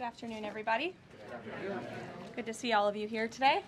Good afternoon, everybody. Good to see all of you here today.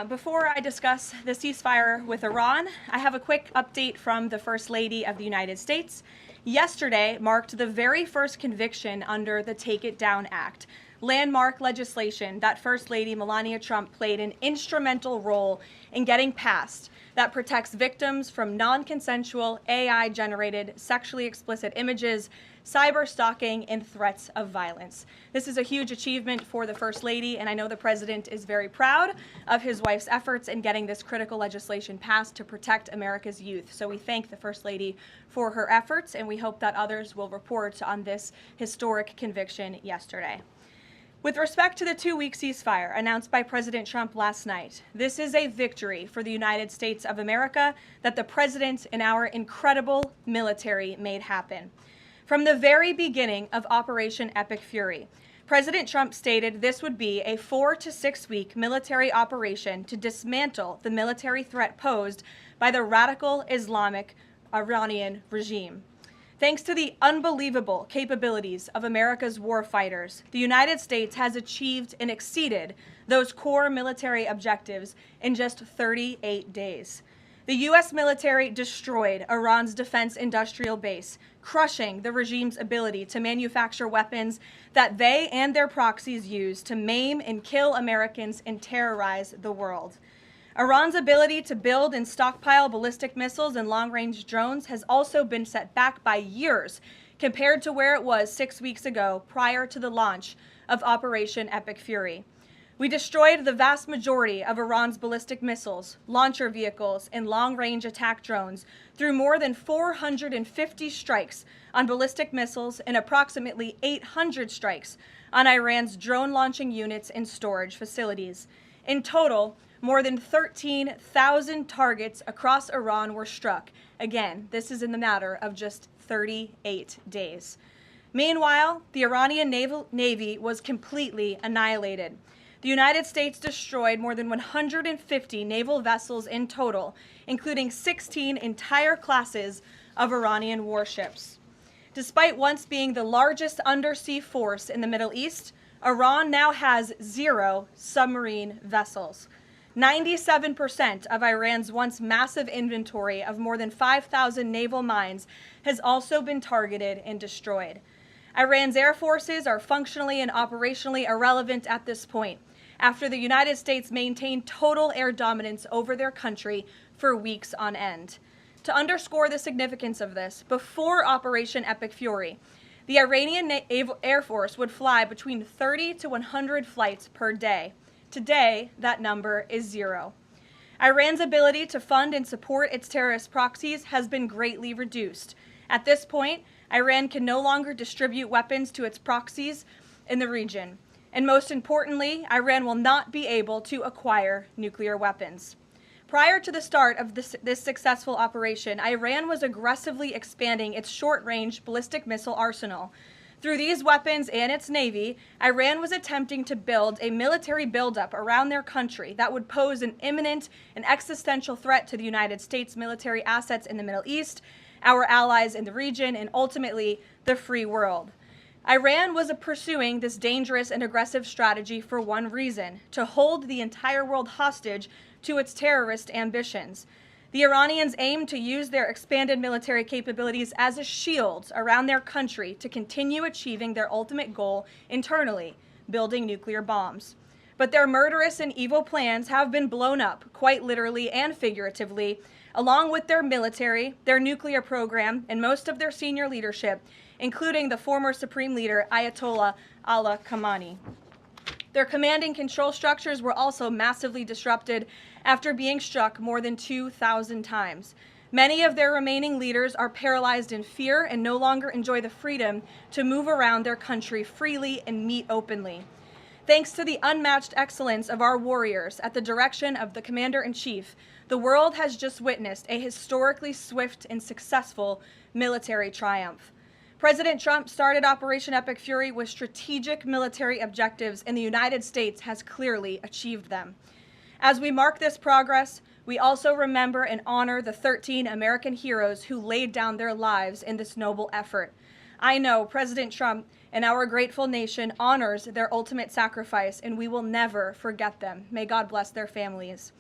Before I discuss the ceasefire with Iran, I have a quick update from the First Lady of the United States. Yesterday marked the very first conviction under the Take It Down Act, landmark legislation that First Lady Melania Trump played an instrumental role in getting passed that protects victims from non-consensual AI-generated sexually explicit images, cyber stalking, and threats of violence. This is a huge achievement for the First Lady, and I know the President is very proud of his wife's efforts in getting this critical legislation passed to protect America's youth. So we thank the First Lady for her efforts, and we hope that others will report on this historic conviction yesterday. With respect to the 2-week ceasefire announced by President Trump last night, this is a victory for the United States of America that the President and our incredible military made happen. From the very beginning of Operation Epic Fury, President Trump stated this would be a 4 to 6 week military operation to dismantle the military threat posed by the radical Islamic Iranian regime. Thanks to the unbelievable capabilities of America's war fighters, the United States has achieved and exceeded those core military objectives in just 38 days. The U.S. military destroyed Iran's defense industrial base, crushing the regime's ability to manufacture weapons that they and their proxies use to maim and kill Americans and terrorize the world. Iran's ability to build and stockpile ballistic missiles and long-range drones has also been set back by years compared to where it was 6 weeks ago prior to the launch of Operation Epic Fury. We destroyed the vast majority of Iran's ballistic missiles, launcher vehicles, and long-range attack drones through more than 450 strikes on ballistic missiles and approximately 800 strikes on Iran's drone launching units and storage facilities. In total, more than 13,000 targets across Iran were struck. Again, this is in the matter of just 38 days. Meanwhile, the Iranian Navy was completely annihilated. The United States destroyed more than 150 naval vessels in total, including 16 entire classes of Iranian warships. Despite once being the largest undersea force in the Middle East, Iran now has 0 submarine vessels. 97% of Iran's once massive inventory of more than 5,000 naval mines has also been targeted and destroyed. Iran's air forces are functionally and operationally irrelevant at this point, after the United States maintained total air dominance over their country for weeks on end. To underscore the significance of this, before Operation Epic Fury, the Iranian Air Force would fly between 30 to 100 flights per day. Today, that number is 0. Iran's ability to fund and support its terrorist proxies has been greatly reduced. At this point, Iran can no longer distribute weapons to its proxies in the region. And most importantly, Iran will not be able to acquire nuclear weapons. Prior to the start of this successful operation, Iran was aggressively expanding its short-range ballistic missile arsenal. Through these weapons and its navy, Iran was attempting to build a military buildup around their country that would pose an imminent and existential threat to the United States military assets in the Middle East, our allies in the region, and ultimately the free world. Iran was pursuing this dangerous and aggressive strategy for one reason: to hold the entire world hostage to its terrorist ambitions. The Iranians aim to use their expanded military capabilities as a shield around their country to continue achieving their ultimate goal internally, building nuclear bombs. But their murderous and evil plans have been blown up, quite literally and figuratively, along with their military, their nuclear program, and most of their senior leadership, including the former Supreme Leader Ayatollah Ali Khamenei. Their command and control structures were also massively disrupted after being struck more than 2,000 times. Many of their remaining leaders are paralyzed in fear and no longer enjoy the freedom to move around their country freely and meet openly. Thanks to the unmatched excellence of our warriors at the direction of the Commander-in-Chief, the world has just witnessed a historically swift and successful military triumph. President Trump started Operation Epic Fury with strategic military objectives, and the United States has clearly achieved them. As we mark this progress, we also remember and honor the 13 American heroes who laid down their lives in this noble effort. I know President Trump and our grateful nation honors their ultimate sacrifice, and we will never forget them. May God bless their families.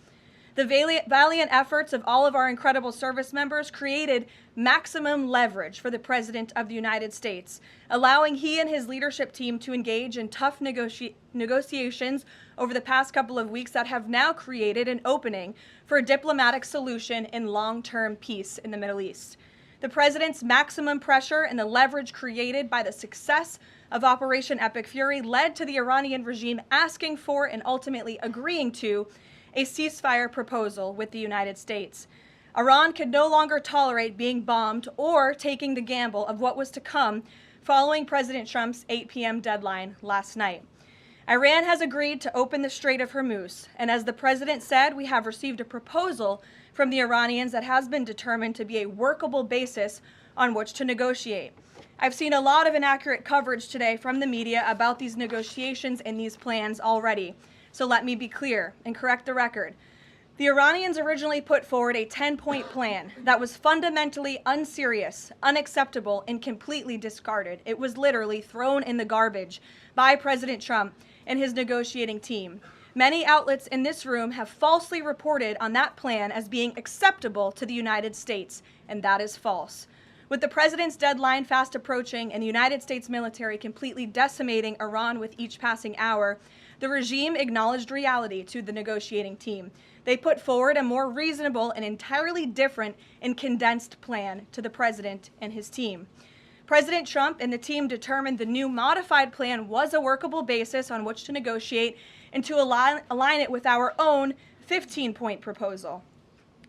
The valiant efforts of all of our incredible service members created maximum leverage for the President of the United States, allowing he and his leadership team to engage in tough negotiations over the past couple of weeks that have now created an opening for a diplomatic solution and long-term peace in the Middle East. The President's maximum pressure and the leverage created by the success of Operation Epic Fury led to the Iranian regime asking for and ultimately agreeing to a ceasefire proposal with the United States. Iran could no longer tolerate being bombed or taking the gamble of what was to come following President Trump's 8 p.m. deadline last night. Iran has agreed to open the Strait of Hormuz, and as the President said, we have received a proposal from the Iranians that has been determined to be a workable basis on which to negotiate. I've seen a lot of inaccurate coverage today from the media about these negotiations and these plans already. So let me be clear and correct the record. The Iranians originally put forward a 10-point plan that was fundamentally unserious, unacceptable, and completely discarded. It was literally thrown in the garbage by President Trump and his negotiating team. Many outlets in this room have falsely reported on that plan as being acceptable to the United States, and that is false. With the President's deadline fast approaching and the United States military completely decimating Iran with each passing hour, the regime acknowledged reality to the negotiating team. They put forward a more reasonable and entirely different and condensed plan to the President and his team. President Trump and the team determined the new modified plan was a workable basis on which to negotiate and to align it with our own 15-point proposal.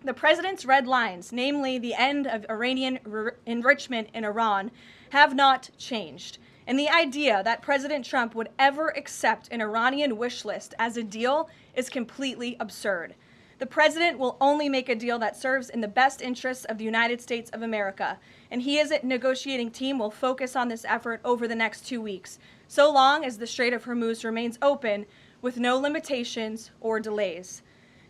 The President's red lines, namely the end of Iranian enrichment in Iran, have not changed. And the idea that President Trump would ever accept an Iranian wish list as a deal is completely absurd. The President will only make a deal that serves in the best interests of the United States of America, and he as a negotiating team will focus on this effort over the next 2 weeks, so long as the Strait of Hormuz remains open with no limitations or delays.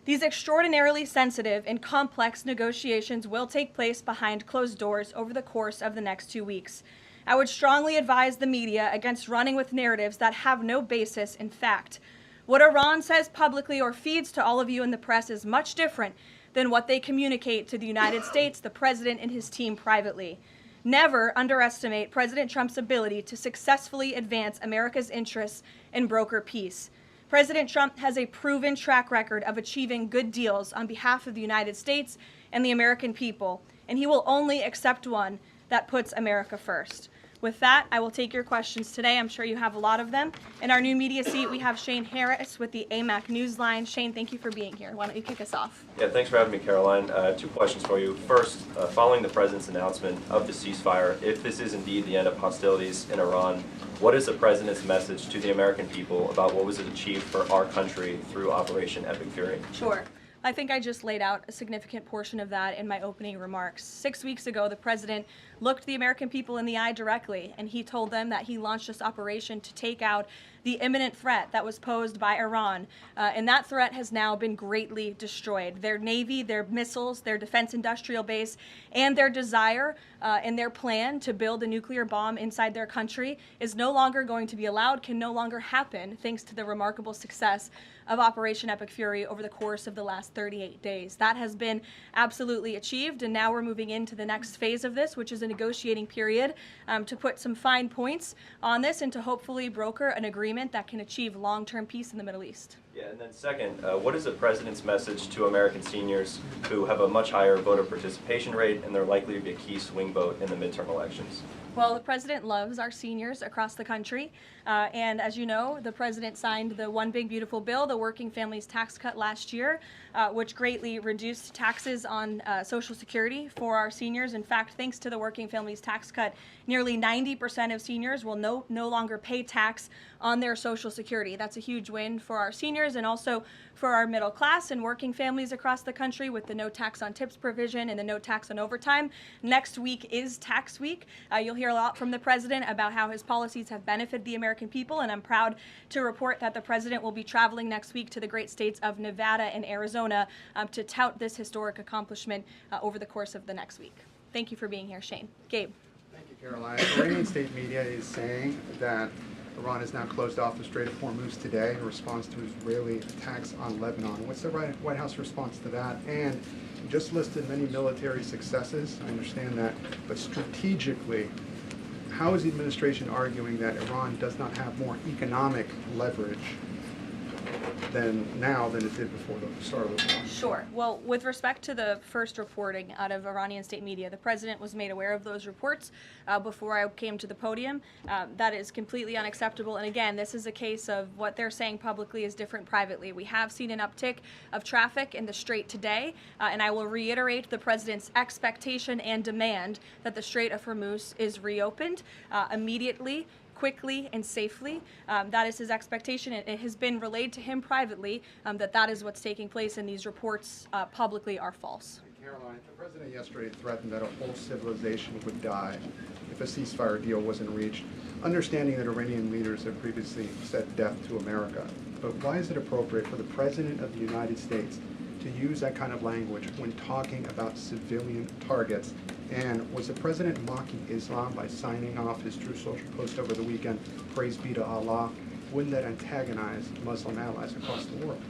These extraordinarily sensitive and complex negotiations will take place behind closed doors over the course of the next 2 weeks. I would strongly advise the media against running with narratives that have no basis in fact. What Iran says publicly or feeds to all of you in the press is much different than what they communicate to the United States, the President, and his team privately. Never underestimate President Trump's ability to successfully advance America's interests and broker peace. President Trump has a proven track record of achieving good deals on behalf of the United States and the American people, and he will only accept one that puts America first. With that, I will take your questions today. I'm sure you have a lot of them. In our new media seat, we have Shane Harris with the AMAC Newsline. Shane, thank you for being here. Why don't you kick us off? Yeah, thanks for having me, Caroline. 2 questions for you. First, following the President's announcement of the ceasefire, if this is indeed the end of hostilities in Iran, what is the President's message to the American people about what was achieved for our country through Operation Epic Fury? Sure. I think I just laid out a significant portion of that in my opening remarks. 6 weeks ago, the President looked the American people in the eye directly, and he told them that he launched this operation to take out the imminent threat that was posed by Iran. And that threat has now been greatly destroyed. Their Navy, their missiles, their defense industrial base, and their desire and their plan to build a nuclear bomb inside their country is no longer going to be allowed, can no longer happen, thanks to the remarkable success of Operation Epic Fury over the course of the last 38 days. That has been absolutely achieved, and now we're moving into the next phase of this, which is a negotiating period to put some fine points on this and to hopefully broker an agreement that can achieve long-term peace in the Middle East. Yeah, and then second, what is the President's message to American seniors who have a much higher voter participation rate and they're likely to be a key swing vote in the midterm elections? Well, the President loves our seniors across the country, and as you know, the President signed the One Big Beautiful Bill, the Working Families Tax Cut last year, which greatly reduced taxes on Social Security for our seniors. In fact, thanks to the Working Families Tax Cut, nearly 90% of seniors will no longer pay tax on their Social Security. That's a huge win for our seniors and also for our middle class and working families across the country with the no tax on tips provision and the no tax on overtime. Next week is tax week. You'll hear a lot from the President about how his policies have benefited the American people, and I'm proud to report that the President will be traveling next week to the great states of Nevada and Arizona to tout this historic accomplishment over the course of the next week. Thank you for being here, Shane. Gabe. Thank you. Caroline, Iranian state media is saying that Iran has now closed off the Strait of Hormuz today in response to Israeli attacks on Lebanon. What's the White House response to that? And you just listed many military successes, I understand that, but strategically, how is the administration arguing that Iran does not have more economic leverage than it did before the start of the war? Sure. Well, with respect to the first reporting out of Iranian state media, the president was made aware of those reports before I came to the podium. That is completely unacceptable. And again, this is a case of what they're saying publicly is different privately. We have seen an uptick of traffic in the Strait today, and I will reiterate the president's expectation and demand that the Strait of Hormuz is reopened immediately, quickly and safely. That is his expectation. It has been relayed to him privately that is what's taking place, and these reports publicly are false. Caroline, the president yesterday threatened that a whole civilization would die if a ceasefire deal wasn't reached, understanding that Iranian leaders have previously said death to America. But why is it appropriate for the president of the United States to use that kind of language when talking about civilian targets? And was the president mocking Islam by signing off his True Social post over the weekend, praise be to Allah? Wouldn't that antagonize Muslim allies across the world?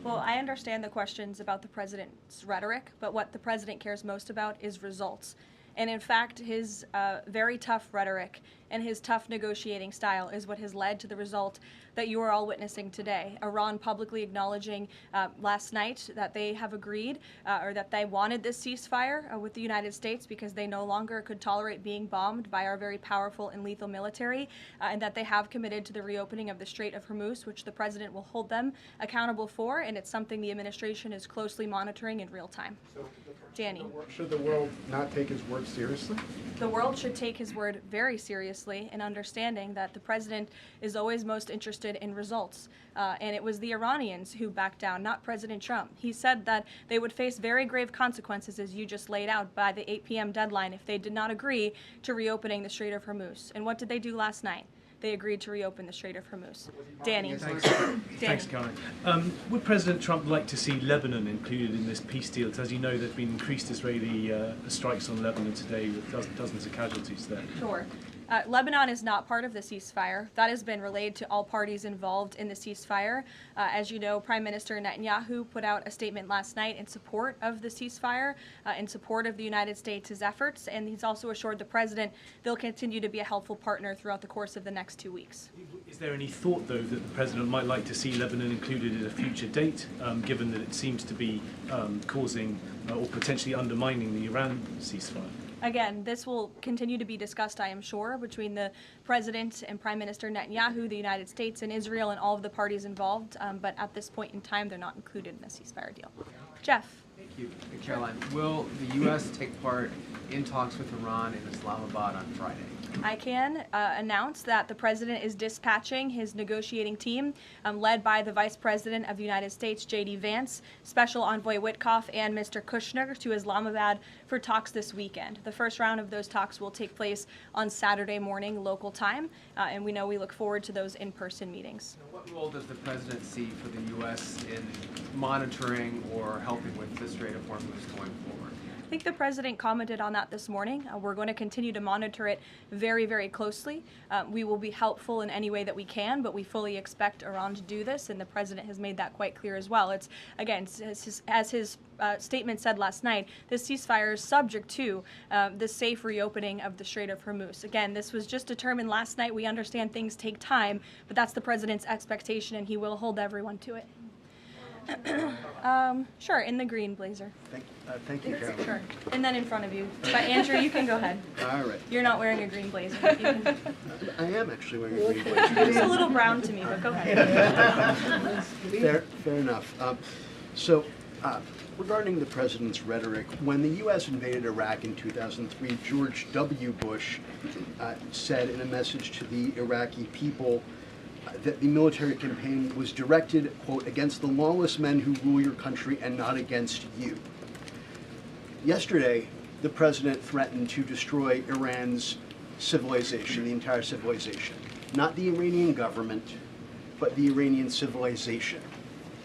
Well, I understand the questions about the president's rhetoric, but what the president cares most about is results. And in fact, his very tough rhetoric and his tough negotiating style is what has led to the result that you are all witnessing today. Iran publicly acknowledging last night that they have agreed or that they wanted this ceasefire with the United States because they no longer could tolerate being bombed by our very powerful and lethal military, and that they have committed to the reopening of the Strait of Hormuz, which the president will hold them accountable for, and it's something the administration is closely monitoring in real time. Danny. Should the world not take his word seriously? The world should take his word very seriously in understanding that the president is always most interested in results. And it was the Iranians who backed down, not President Trump. He said that they would face very grave consequences, as you just laid out, by the 8 p.m. deadline if they did not agree to reopening the Strait of Hormuz. And what did they do last night? They agreed to reopen the Strait of Hormuz. Danny. Thanks, Caroline. Would President Trump like to see Lebanon included in this peace deal? As you know, there have been increased Israeli strikes on Lebanon today with dozens of casualties there. Sure. Lebanon is not part of the ceasefire. That has been relayed to all parties involved in the ceasefire. As you know, Prime Minister Netanyahu put out a statement last night in support of the ceasefire, in support of the United States' efforts, and he's also assured the president they'll continue to be a helpful partner throughout the course of the next 2 weeks. Is there any thought, though, that the president might like to see Lebanon included at a future date, given that it seems to be causing or potentially undermining the Iran ceasefire? Again, this will continue to be discussed, I am sure, between the President and Prime Minister Netanyahu, the United States and Israel, and all of the parties involved. But at this point in time, they're not included in the ceasefire deal. Jeff. Thank you. Caroline, will the U.S. take part in talks with Iran in Islamabad on Friday? I can announce that the president is dispatching his negotiating team, led by the Vice President of the United States, J.D. Vance, Special Envoy Witkoff, and Mr. Kushner to Islamabad for talks this weekend. The first round of those talks will take place on Saturday morning local time, and we look forward to those in-person meetings. Now, what role does the president see for the U.S. in monitoring or helping with the Strait of Hormuz going forward? I think the president commented on that this morning. We're going to continue to monitor it very, very closely. We will be helpful in any way that we can, but we fully expect Iran to do this, and the president has made that quite clear as well. It's, again, as his statement said last night, this ceasefire is subject to the safe reopening of the Strait of Hormuz. Again, this was just determined last night. We understand things take time, but that's the president's expectation, and he will hold everyone to it. Sure, in the green blazer. Thank you, Caroline. Sure, and then in front of you. But Andrew, you can go ahead. All right. You're not wearing a green blazer. You can... I am actually wearing a green blazer. It's a little brown to me, but go ahead. Fair enough. Regarding the president's rhetoric, when the U.S. invaded Iraq in 2003, George W. Bush said in a message to the Iraqi people that the military campaign was directed, quote, against the lawless men who rule your country and not against you. Yesterday, the president threatened to destroy Iran's civilization, the entire civilization. Not the Iranian government, but the Iranian civilization,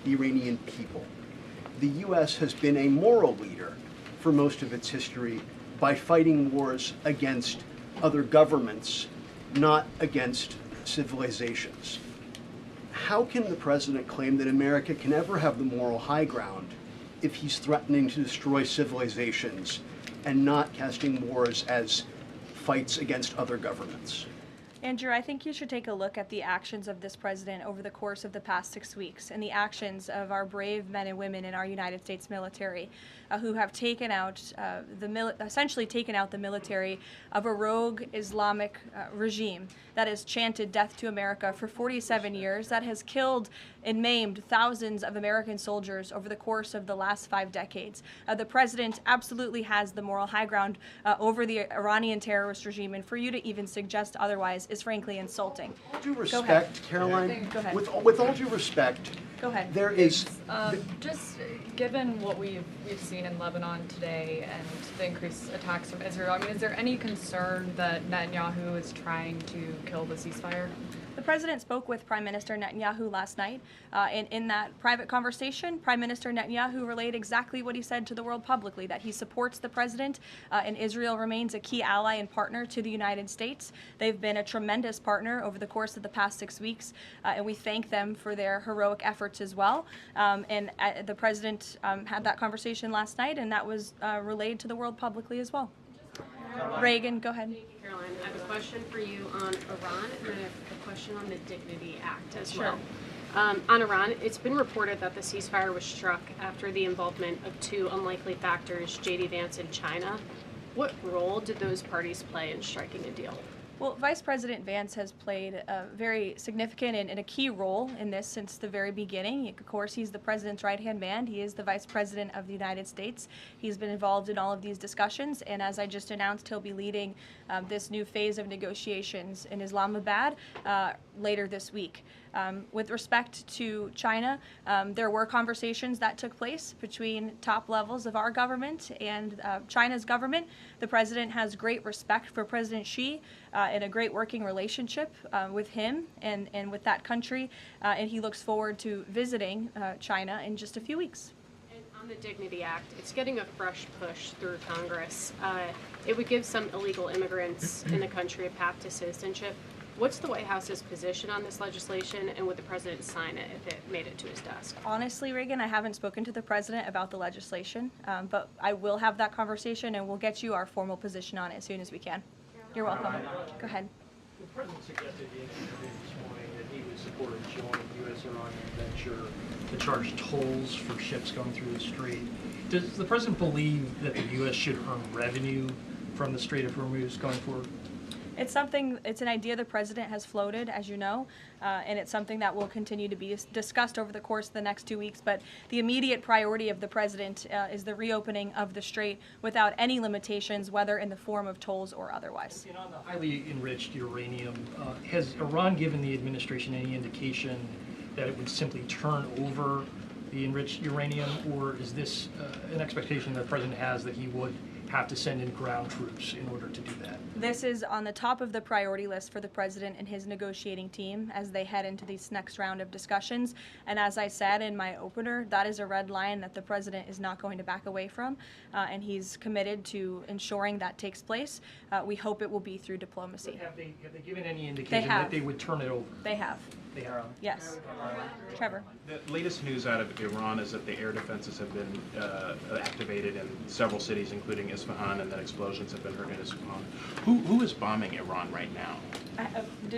the Iranian people. The U.S. has been a moral leader for most of its history by fighting wars against other governments, not against civilizations. How can the president claim that America can ever have the moral high ground if he's threatening to destroy civilizations and not casting wars as fights against other governments? Andrew, I think you should take a look at the actions of this president over the course of the past 6 weeks and the actions of our brave men and women in our United States military who have taken out essentially taken out the military of a rogue Islamic regime that has chanted death to America for 47 years, that has killed and maimed thousands of American soldiers over the course of the last 5 decades. The president absolutely has the moral high ground over the Iranian terrorist regime, and for you to even suggest otherwise is frankly insulting. With all due respect, Caroline, Go ahead. with all due respect, Go ahead. there is... Just given what we've seen in Lebanon today and the increased attacks from Israel, I mean, is there any concern that Netanyahu is trying to kill the ceasefire? The president spoke with Prime Minister Netanyahu last night, and in that private conversation, Prime Minister Netanyahu relayed exactly what he said to the world publicly, that he supports the president, and Israel remains a key ally and partner to the United States. They've been a tremendous partner over the course of the past 6 weeks, and we thank them for their heroic efforts as well. The president had that conversation last night, and that was relayed to the world publicly as well. Reagan, go ahead. Thank you, Caroline. I have a question for you on Iran, and I have a question on the Dignity Act as well. On Iran, it's been reported that the ceasefire was struck after the involvement of 2 unlikely factors, J.D. Vance and China. What role did those parties play in striking a deal? Well, Vice President Vance has played a very significant and a key role in this since the very beginning. Of course, he's the president's right-hand man. He is the Vice President of the United States. He's been involved in all of these discussions, and as I just announced, he'll be leading this new phase of negotiations in Islamabad later this week. With respect to China, there were conversations that took place between top levels of our government and China's government. The president has great respect for President Xi and a great working relationship with him and with that country, and he looks forward to visiting China in just a few weeks. And on the Dignity Act, it's getting a fresh push through Congress. It would give some illegal immigrants in the country a path to citizenship. What's the White House's position on this legislation, and would the president sign it if it made it to his desk? Honestly, Reagan, I haven't spoken to the president about the legislation, but I will have that conversation and we'll get you our formal position on it as soon as we can. You're welcome. Go ahead. The president suggested in an interview this morning that he would support a joint U.S.-Iranian venture to charge tolls for ships going through the strait. Does the president believe that the U.S. should earn revenue from the Strait of Hormuz going forward? It's an idea the president has floated, as you know, and it's something that will continue to be discussed over the course of the next 2 weeks. But the immediate priority of the president is the reopening of the strait without any limitations, whether in the form of tolls or otherwise. And on the highly enriched uranium, has Iran given the administration any indication that it would simply turn over the enriched uranium, or is this an expectation that the president has that he would have to send in ground troops in order to do that? This is on the top of the priority list for the president and his negotiating team as they head into this next round of discussions. And as I said in my opener, that is a red line that the president is not going to back away from, and he's committed to ensuring that takes place. We hope it will be through diplomacy. Have they given any indication that they would turn it over? They have. They have. Yes. Trevor. The latest news out of Iran is that the air defenses have been activated in several cities, including Isfahan, and that explosions have been heard in Isfahan. Who is bombing Iran right now?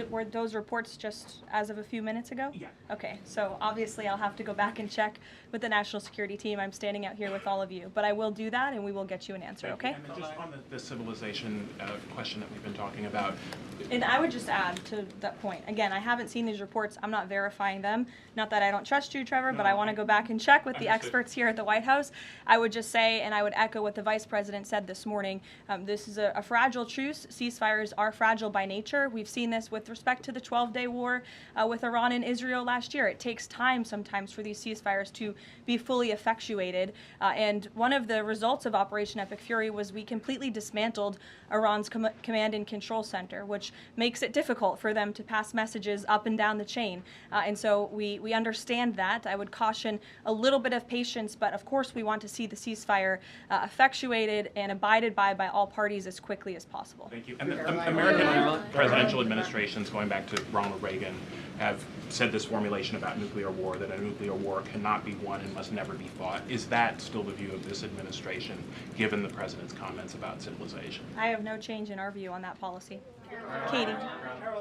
Were those reports just as of a few minutes ago? Yeah. Okay, so obviously I'll have to go back and check with the national security team. I'm standing out here with all of you, but I will do that and we will get you an answer, okay? And then just on the civilization question that we've been talking about. And I would just add to that point, again, I haven't seen these reports. I'm not verifying them. Not that I don't trust you, Trevor, but I want to go back and check with the experts here at the White House. I would just say, and I would echo what the Vice President said this morning, this is a fragile truce. Ceasefires are fragile by nature. We've seen this with respect to the 12-day war with Iran and Israel last year. It takes time sometimes for these ceasefires to be fully effectuated. And one of the results of Operation Epic Fury was we completely dismantled Iran's command and control center, which which makes it difficult for them to pass messages up and down the chain. And so we understand that. I would caution a little bit of patience, but of course we want to see the ceasefire effectuated and abided by all parties as quickly as possible. Thank you. And the American presidential administrations, going back to Ronald Reagan, have said this formulation about nuclear war, that a nuclear war cannot be won and must never be fought. Is that still the view of this administration, given the president's comments about civilization? I have no change in our view on that policy. Katie.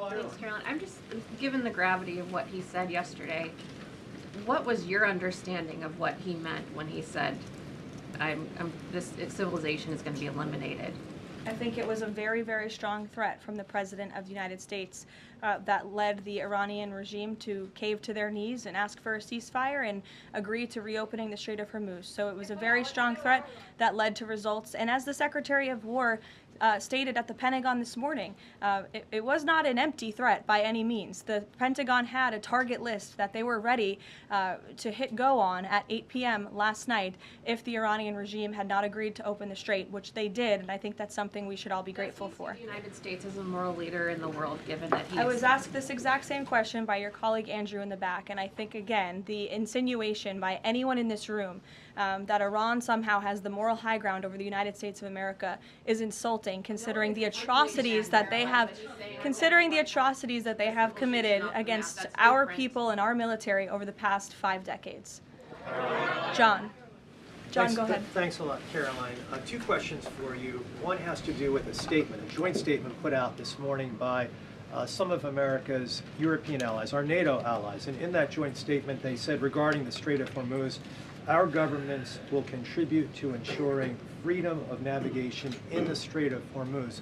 Thanks, Caroline. I'm just, given the gravity of what he said yesterday, what was your understanding of what he meant when he said, this civilization is going to be eliminated? I think it was a very, very strong threat from the President of the United States that led the Iranian regime to cave to their knees and ask for a ceasefire and agree to reopening the Strait of Hormuz. So it was a very strong threat that led to results. And as the Secretary of War stated at the Pentagon this morning, it was not an empty threat by any means. The Pentagon had a target list that they were ready to hit go on at 8 p.m. last night if the Iranian regime had not agreed to open the strait, which they did, and I think that's something we should all be grateful for. The United States is a moral leader in the world, given that he I was asked this exact same question by your colleague Andrew in the back, and I think, again, the insinuation by anyone in this room that Iran somehow has the moral high ground over the United States of America is insulting, considering the atrocities that they have committed against our people and our military over the past 5 decades. John, go ahead. Thanks a lot, Caroline. 2 questions for you. One has to do with a statement, a joint statement put out this morning by some of America's European allies, our NATO allies. And in that joint statement, they said regarding the Strait of Hormuz, our governments will contribute to ensuring freedom of navigation in the Strait of Hormuz.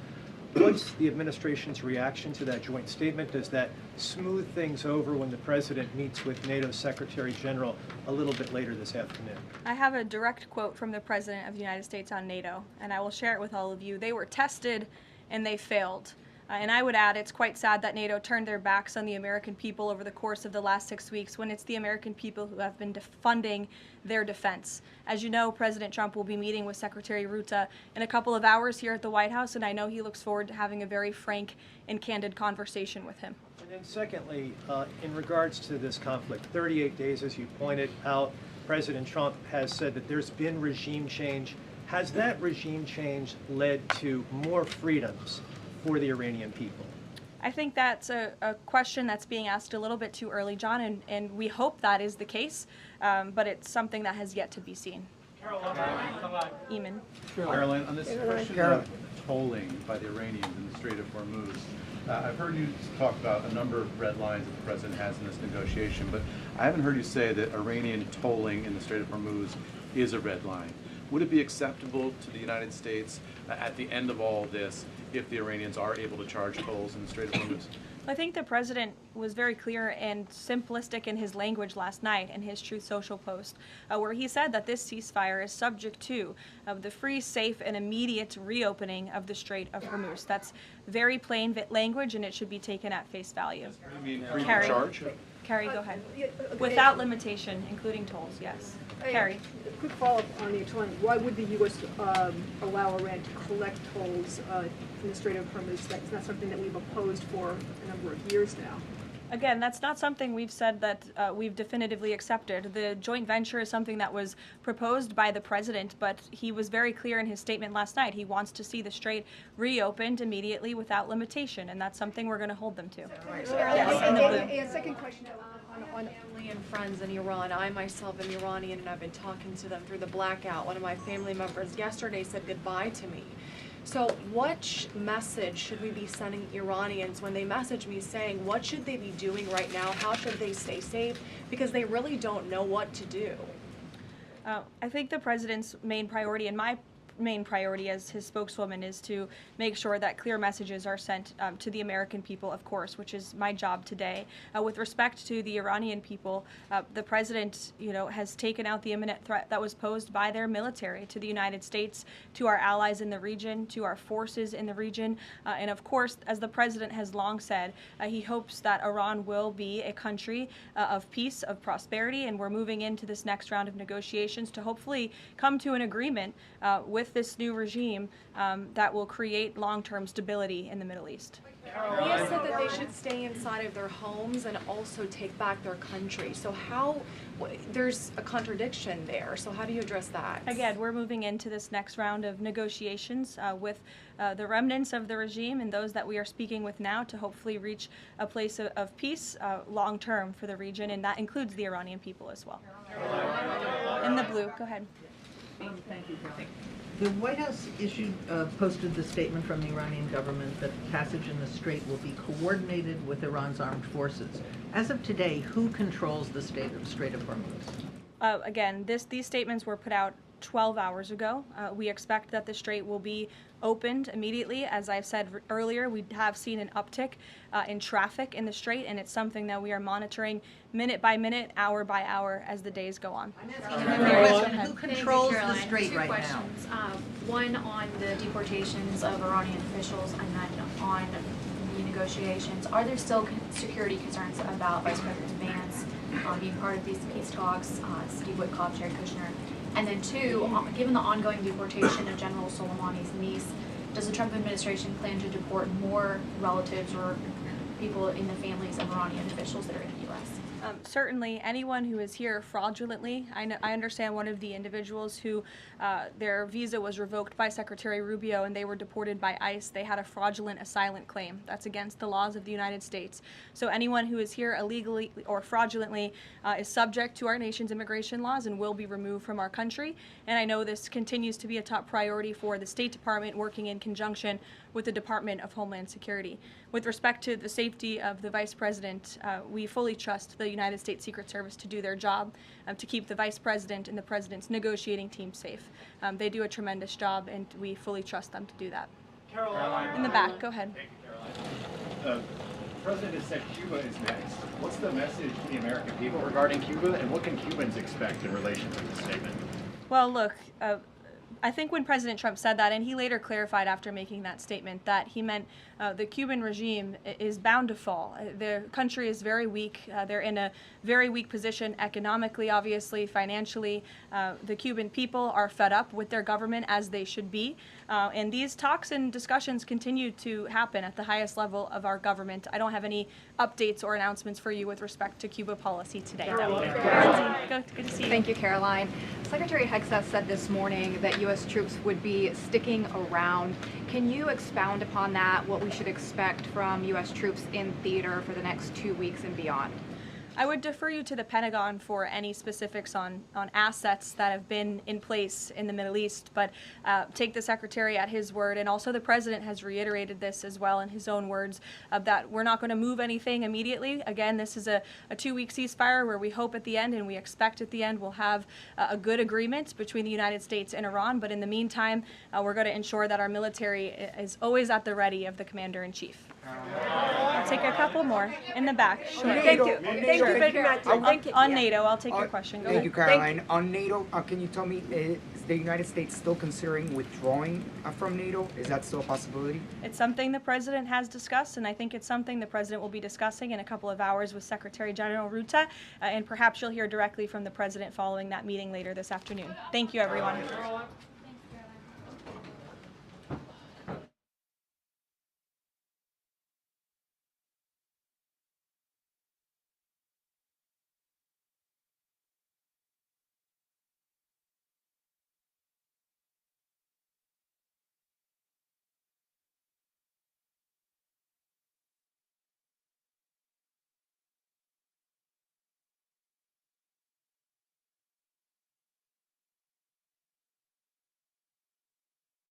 What's the administration's reaction to that joint statement? Does that smooth things over when the president meets with NATO Secretary General a little bit later this afternoon? I have a direct quote from the President of the United States on NATO, and I will share it with all of you. They were tested and they failed. And I would add, it's quite sad that NATO turned their backs on the American people over the course of the last 6 weeks when it's the American people who have been funding their defense. As you know, President Trump will be meeting with Secretary Ruta in a couple of hours here at the White House, and I know he looks forward to having a very frank and candid conversation with him. And then secondly, in regards to this conflict, 38 days, as you pointed out, President Trump has said that there's been regime change. Has that regime change led to more freedoms for the Iranian people? I think that's a question that's being asked a little bit too early, John, and we hope that is the case, but it's something that has yet to be seen. Eamon. Caroline, on this question of tolling by the Iranians in the Strait of Hormuz, I've heard you talk about a number of red lines that the president has in this negotiation, but I haven't heard you say that Iranian tolling in the Strait of Hormuz is a red line. Would it be acceptable to the United States at the end of all this if the Iranians are able to charge tolls in the Strait of Hormuz? I think the president was very clear and simplistic in his language last night in his Truth Social post, where he said that this ceasefire is subject to the free, safe, and immediate reopening of the Strait of Hormuz. That's very plain language, and it should be taken at face value. You mean free Carrie. charge? Carrie, go ahead. Without limitation, including tolls, yes. Carrie. A quick follow-up on the tolling. Why would the U.S. allow Iran to collect tolls in the Strait of Hormuz? That's not something that we've opposed for a number of years now. Again, that's not something we've said that we've definitively accepted. The joint venture is something that was proposed by the president, but he was very clear in his statement last night. He wants to see the strait reopened immediately without limitation, and that's something we're going to hold them to. Yes, in the blue. And second question on family and friends in Iran. I myself am Iranian, and I've been talking to them through the blackout. One of my family members yesterday said goodbye to me. So what message should we be sending Iranians when they message me saying what should they be doing right now? How should they stay safe? Because they really don't know what to do. I think the president's main priority, and my main priority as his spokeswoman, is to make sure that clear messages are sent to the American people, of course, which is my job today. With respect to the Iranian people, the president, has taken out the imminent threat that was posed by their military to the United States, to our allies in the region, to our forces in the region, and of course, as the president has long said, he hopes that Iran will be a country of peace, of prosperity, and we're moving into this next round of negotiations to hopefully come to an agreement with with this new regime that will create long-term stability in the Middle East. He has said that they should stay inside of their homes and also take back their country. So there's a contradiction there. So how do you address that? Again, we're moving into this next round of negotiations with the remnants of the regime and those that we are speaking with now to hopefully reach a place of peace long-term for the region, and that includes the Iranian people as well. In the blue, go ahead. Thank you, Caroline. The White House posted the statement from the Iranian government that passage in the strait will be coordinated with Iran's armed forces. As of today, who controls the Strait of Hormuz? Again, these statements were put out 12 hours ago. We expect that the strait will be opened immediately. As I've said earlier, we have seen an uptick in traffic in the strait, and it's something that we are monitoring minute by minute, hour by hour as the days go on. Who controls the strait right now? Two questions. One on the deportations of Iranian officials, and then on the negotiations. Are there still security concerns about Vice President Vance being part of these peace talks, Steve Witkoff, Jared Kushner? And then two, given the ongoing deportation of General Soleimani's niece, does the Trump administration plan to deport more relatives or people in the families of Iranian officials that are in the U.S.? Certainly, anyone who is here fraudulently. I understand one of the individuals who their visa was revoked by Secretary Rubio and they were deported by ICE. They had a fraudulent asylum claim. That's against the laws of the United States. So anyone who is here illegally or fraudulently is subject to our nation's immigration laws and will be removed from our country. And I know this continues to be a top priority for the State Department, working in conjunction with the Department of Homeland Security. With respect to the safety of the Vice President, we fully trust the United States Secret Service to do their job, to keep the Vice President and the President's negotiating team safe. They do a tremendous job, and we fully trust them to do that. Caroline. In the back, go ahead. Thank you, Caroline. The President has said Cuba is next. What's the message to the American people regarding Cuba, and what can Cubans expect in relation to this statement? Well, look, I think when President Trump said that, and he later clarified after making that statement, that he meant the Cuban regime is bound to fall. The country is very weak. They're in a very weak position economically, obviously, financially. The Cuban people are fed up with their government, as they should be. And these talks and discussions continue to happen at the highest level of our government. I don't have any updates or announcements for you with respect to Cuba policy today. Good to see you. Thank you, Caroline. Secretary Hegseth said this morning that U.S. troops would be sticking around. Can you expound upon that, what we should expect from U.S. troops in theater for the next 2 weeks and beyond? I would defer you to the Pentagon for any specifics on assets that have been in place in the Middle East, but take the Secretary at his word, and also the President has reiterated this as well in his own words, that we're not going to move anything immediately. Again, this is a 2-week ceasefire where we hope at the end, and we expect at the end, we'll have a good agreement between the United States and Iran, but in the meantime, we're going to ensure that our military is always at the ready of the Commander-in-Chief. I'll take a couple more in the back. Sure. Thank you. Thank you. On NATO, I'll take your question. Go Thank ahead. you, Caroline. On NATO, can you tell me, is the United States still considering withdrawing from NATO? Is that still a possibility? It's something the President has discussed, and I think it's something the President will be discussing in a couple of hours with Secretary General Ruta, and perhaps you'll hear directly from the President following that meeting later this afternoon. Thank you, everyone.